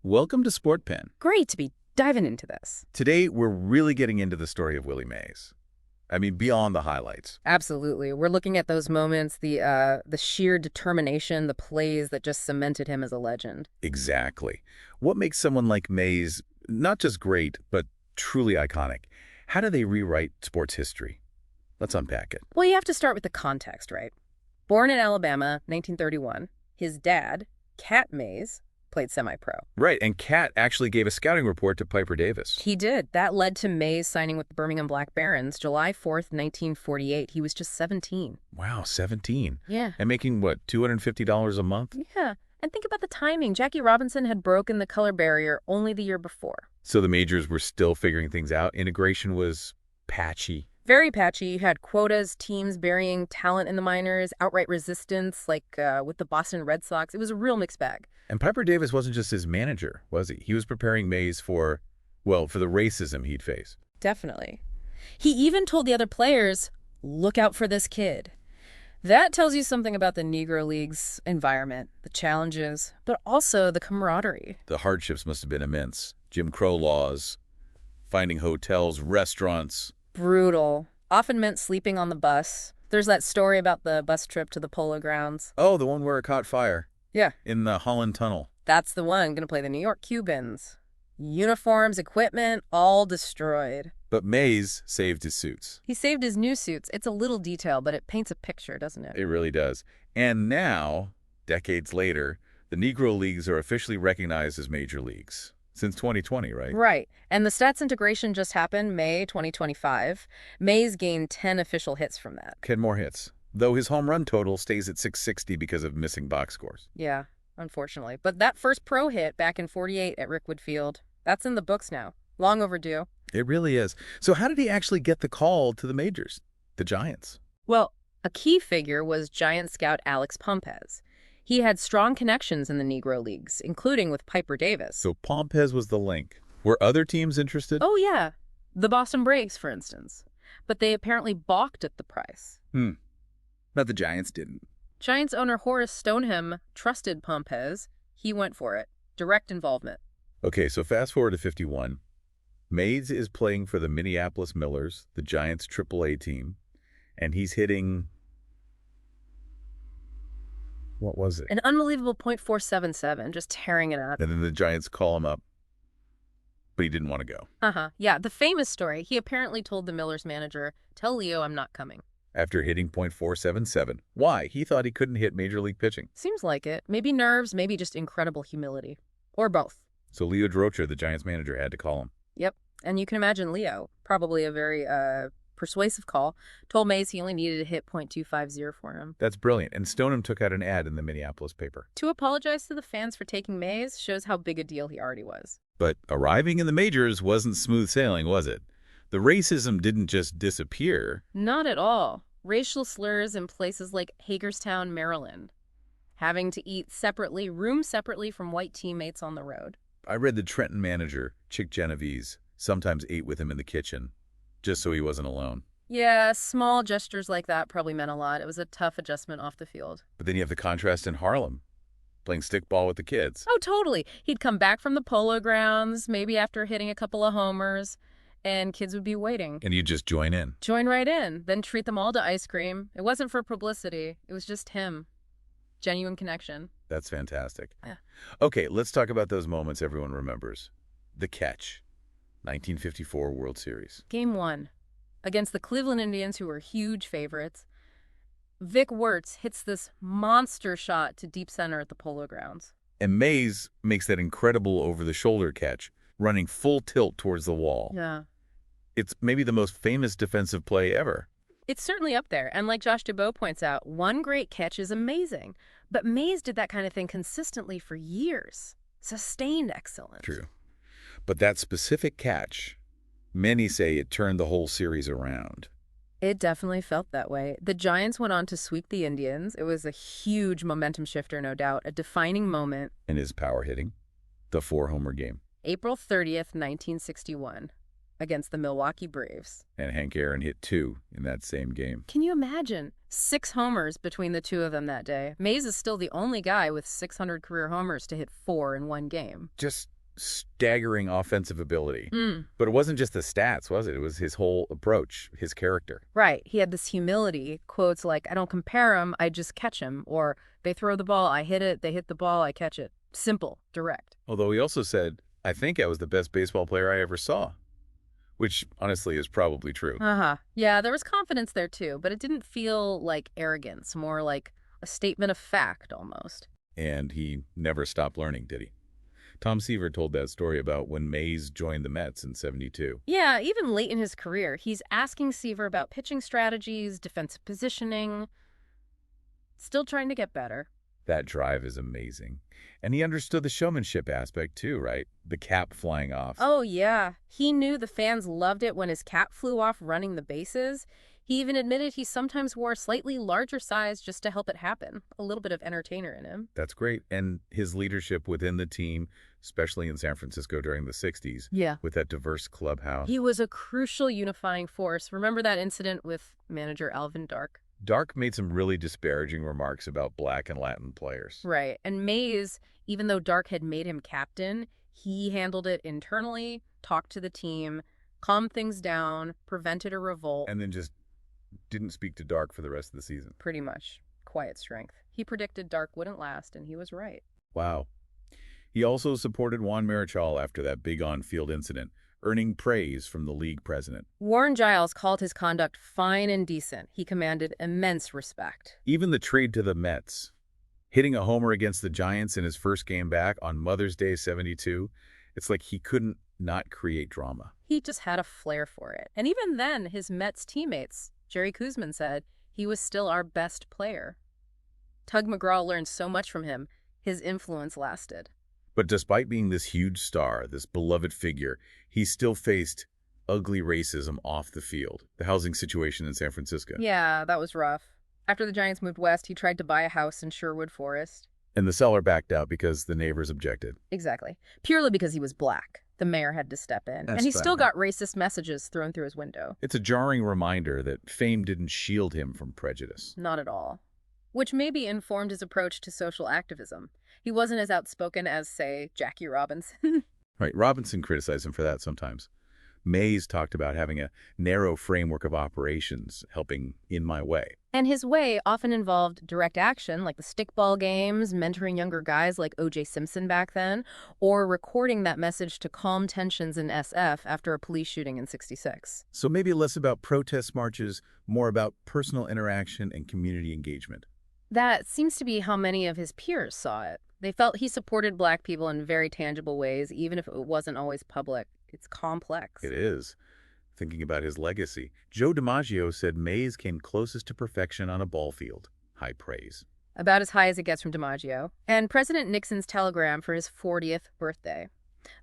Welcome to Sportpen. Great to be diving into this. Today, we're really getting into the story of Willie Mays. I mean, beyond the highlights. Absolutely. We're looking at those moments, the sheer determination, the plays that just cemented him as a legend. Exactly. What makes someone like Mays not just great, but truly iconic? How do they rewrite sports history? Let's unpack it. Well, you have to start with the context, right? Born in Alabama, 1931, his dad, Cat Mays, played semi-pro. Right, and Cat actually gave a scouting report to Piper Davis. He did. That led to Mays signing with the Birmingham Black Barons July 4th, 1948. He was just 17. Wow, 17. Yeah. And making, what, $250 a month? Yeah. And think about the timing. Jackie Robinson had broken the color barrier only the year before. So the majors were still figuring things out. Integration was patchy. Very patchy. You had quotas, teams burying talent in the minors, outright resistance, like with the Boston Red Sox. It was a real mixed bag. And Piper Davis wasn't just his manager, was he? He was preparing Mays for the racism he'd face. Definitely. He even told the other players, look out for this kid. That tells you something about the Negro League's environment, the challenges, but also the camaraderie. The hardships must have been immense. Jim Crow laws, finding hotels, restaurants. Brutal. Often meant sleeping on the bus. There's that story about the bus trip to the Polo Grounds. Oh, the one where it caught fire. Yeah. In the Holland Tunnel. That's the one. Going to play the New York Cubans. Uniforms, equipment, all destroyed. But Mays saved his suits. He saved his new suits. It's a little detail, but it paints a picture, doesn't it? It really does. And now, decades later, the Negro Leagues are officially recognized as major leagues. Since 2020, right? Right. And the stats integration just happened May 2025. Mays gained 10 official hits from that. 10 more hits. Though his home run total stays at 660 because of missing box scores. Yeah, unfortunately. But that first pro hit back in 48 at Rickwood Field, that's in the books now. Long overdue. It really is. So how did he actually get the call to the majors, the Giants? Well, a key figure was Giant scout Alex Pompez. He had strong connections in the Negro Leagues, including with Piper Davis. So Pompez was the link. Were other teams interested? Oh, yeah. The Boston Braves, for instance. But they apparently balked at the price. But the Giants didn't. Giants owner Horace Stoneham trusted Pompez. He went for it. Direct involvement. Okay, so fast forward to 51. Mays is playing for the Minneapolis Millers, the Giants' AAA team, and he's hitting... What was it? An unbelievable .477, just tearing it up. And then the Giants call him up, but he didn't want to go. Yeah, the famous story. He apparently told the Millers manager, tell Leo I'm not coming. After hitting .477. Why? He thought he couldn't hit major league pitching. Seems like it. Maybe nerves, maybe just incredible humility. Or both. So Leo Durocher, the Giants manager, had to call him. Yep. And you can imagine Leo, probably a very persuasive call, told Mays he only needed to hit .250 for him. That's brilliant. And Stoneham took out an ad in the Minneapolis paper. To apologize to the fans for taking Mays shows how big a deal he already was. But arriving in the majors wasn't smooth sailing, was it? The racism didn't just disappear. Not at all. Racial slurs in places like Hagerstown, Maryland. Having to eat separately, room separately from white teammates on the road. I read the Trenton manager, Chick Genovese, sometimes ate with him in the kitchen, just so he wasn't alone. Yeah, small gestures like that probably meant a lot. It was a tough adjustment off the field. But then you have the contrast in Harlem, playing stickball with the kids. Oh, totally. He'd come back from the Polo Grounds, maybe after hitting a couple of homers, and kids would be waiting. And you'd just join in. Join right in, then treat them all to ice cream. It wasn't for publicity. It was just him. Genuine connection. That's fantastic. Yeah. Okay, let's talk about those moments everyone remembers. The catch. 1954 World Series. Game 1. Against the Cleveland Indians, who were huge favorites, Vic Wertz hits this monster shot to deep center at the Polo Grounds. And Mays makes that incredible over-the-shoulder catch, running full tilt towards the wall. Yeah. It's maybe the most famous defensive play ever. It's certainly up there. And like Josh Dubow points out, one great catch is amazing. But Mays did that kind of thing consistently for years. Sustained excellence. True. But that specific catch, many say it turned the whole series around. It definitely felt that way. The Giants went on to sweep the Indians. It was a huge momentum shifter, no doubt, a defining moment. And his power hitting, the 4-homer game. April 30th, 1961. against the Milwaukee Braves. And Hank Aaron hit 2 in that same game. Can you imagine? 6 homers between the two of them that day. Mays is still the only guy with 600 career homers to hit 4 in one game. Just staggering offensive ability. Mm. But it wasn't just the stats, was it? It was his whole approach, his character. Right. He had this humility. Quotes like, I don't compare him, I just catch him. Or, they throw the ball, I hit it. They hit the ball, I catch it. Simple, direct. Although he also said, I think I was the best baseball player I ever saw. Which, honestly, is probably true. Yeah, there was confidence there, too. But it didn't feel like arrogance. More like a statement of fact, almost. And he never stopped learning, did he? Tom Seaver told that story about when Mays joined the Mets in '72. Yeah, even late in his career, he's asking Seaver about pitching strategies, defensive positioning. Still trying to get better. That drive is amazing. And he understood the showmanship aspect too, right? The cap flying off. Oh, yeah. He knew the fans loved it when his cap flew off running the bases. He even admitted he sometimes wore a slightly larger size just to help it happen. A little bit of entertainer in him. That's great. And his leadership within the team, especially in San Francisco during the 60s, with that diverse clubhouse. He was a crucial unifying force. Remember that incident with manager Alvin Dark? Dark made some really disparaging remarks about Black and Latin players. Right. And Mays, even though Dark had made him captain, he handled it internally, talked to the team, calmed things down, prevented a revolt. And then just didn't speak to Dark for the rest of the season. Pretty much. Quiet strength. He predicted Dark wouldn't last, and he was right. Wow. He also supported Juan Marichal after that big on-field incident, earning praise from the league president. Warren Giles called his conduct fine and decent. He commanded immense respect. Even the trade to the Mets, hitting a homer against the Giants in his first game back on Mother's Day '72, it's like he couldn't not create drama. He just had a flair for it. And even then, his Mets teammates, Jerry Koosman, said he was still our best player. Tug McGraw learned so much from him. His influence lasted. But despite being this huge star, this beloved figure, he still faced ugly racism off the field. The housing situation in San Francisco. Yeah, that was rough. After the Giants moved west, he tried to buy a house in Sherwood Forest. And the seller backed out because the neighbors objected. Exactly. Purely because he was black. The mayor had to step in. And he still got racist messages thrown through his window. It's a jarring reminder that fame didn't shield him from prejudice. Not at all. Which maybe informed his approach to social activism. He wasn't as outspoken as, say, Jackie Robinson. Right, Robinson criticized him for that sometimes. Mays talked about having a narrow framework of operations, helping in my way. And his way often involved direct action, like the stickball games, mentoring younger guys like O.J. Simpson back then, or recording that message to calm tensions in SF after a police shooting in '66. So maybe less about protest marches, more about personal interaction and community engagement. That seems to be how many of his peers saw it. They felt he supported black people in very tangible ways, even if it wasn't always public. It's complex. It is. Thinking about his legacy, Joe DiMaggio said Mays came closest to perfection on a ball field. High praise. About as high as it gets from DiMaggio. And President Nixon's telegram for his 40th birthday.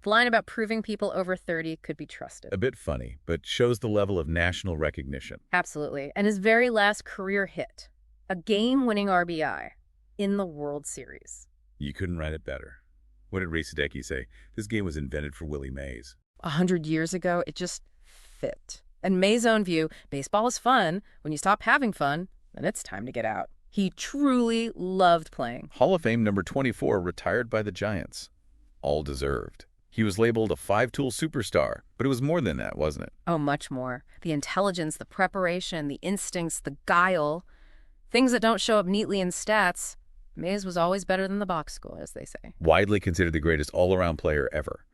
The line about proving people over 30 could be trusted. A bit funny, but shows the level of national recognition. Absolutely. And his very last career hit. A game-winning RBI in the World Series. You couldn't write it better. What did Ray Sadecki say? This game was invented for Willie Mays. 100 years ago, it just fit. And Mays' own view, baseball is fun. When you stop having fun, then it's time to get out. He truly loved playing. Hall of Fame number 24 retired by the Giants. All deserved. He was labeled a five-tool superstar, but it was more than that, wasn't it? Oh, much more. The intelligence, the preparation, the instincts, the guile. Things that don't show up neatly in stats. Mays was always better than the box score, as they say. Widely considered the greatest all-around player ever.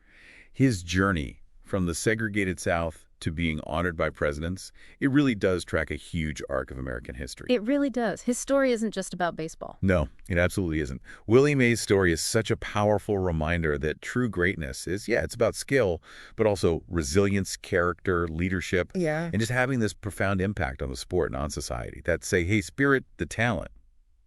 His journey from the segregated South to being honored by presidents, it really does track a huge arc of American history. It really does. His story isn't just about baseball. No, it absolutely isn't. Willie Mays' story is such a powerful reminder that true greatness is, it's about skill, but also resilience, character, leadership, and just having this profound impact on the sport and on society. That say, hey, spirit, the talent,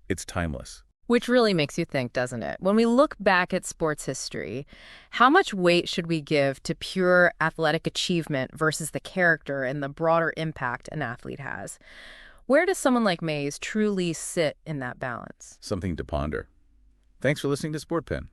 it's timeless. Which really makes you think, doesn't it? When we look back at sports history, how much weight should we give to pure athletic achievement versus the character and the broader impact an athlete has? Where does someone like Mays truly sit in that balance? Something to ponder. Thanks for listening to Sportpen.